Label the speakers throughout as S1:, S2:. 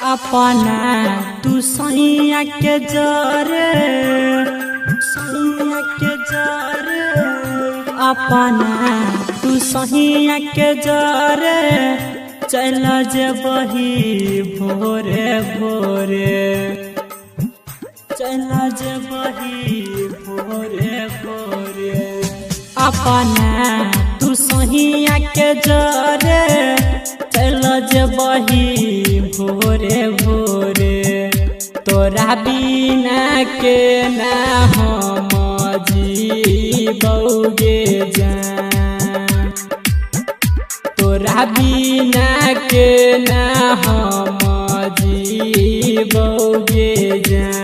S1: अपना तू सैया के जरे अपना तू सैया के जरे चल जबही भोरे भोरे चल जबही भोरे भोरे अपना तू सैया के जरे चल जबही भोरे भोरे तोरा बिना के ना हम जीबौगे जान तोरा बिना के ना हम जीबौगे जान।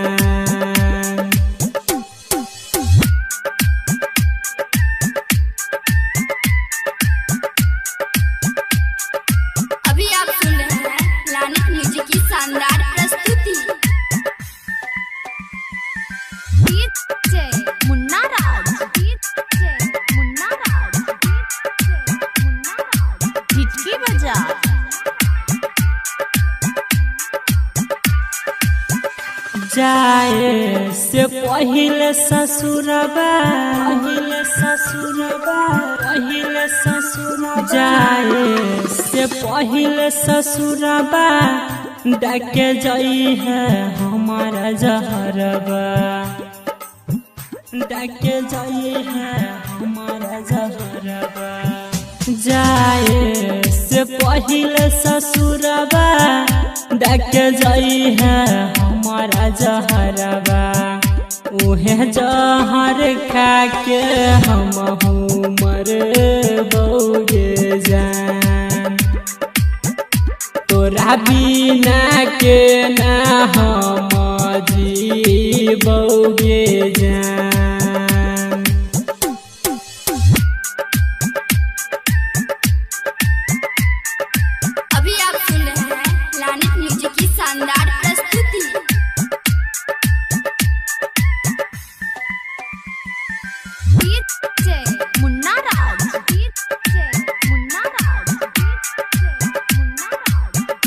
S2: अभी आप सुन रहे हैं लानित म्यूजिक की शानदार प्रस्तुति। मुन्ना राज हिटकी बजा।
S1: जाए से पहिले ससुरबा जाए से पहिले ससुरबा डाके जाई है हमारा जहरबा डाके जाई है हमारा जहरबा जाए से पहिले ससुरबा डाके जाई है हमारा जहरबा उहे जहर खा के हम मर बौगे जान तोरा बिना के ना हम जीबौगे जान।
S2: अभी आप सुन रहे हैं लानित म्यूजिक की शानदार प्रस्तुति। मुन्ना राज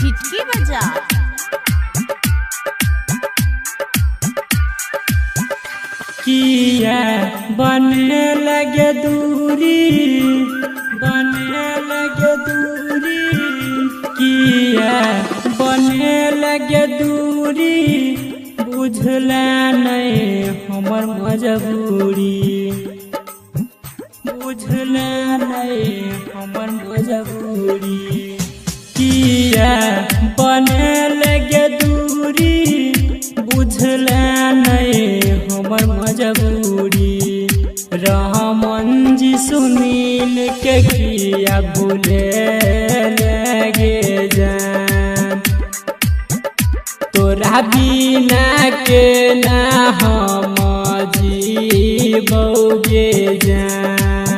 S2: हिटकी बजा।
S1: किया बने लगे दूरी किया बने लगे दूरी बुझला नहीं हमर मजबूरी बुझला नहीं हमर मजबूरी किया बने लगे दूरी बुझला नहीं हमर मजबूरी रहमान जी सुनील के किया भूले लगे जान तोरा बिना के ना हम जीबौगे जान।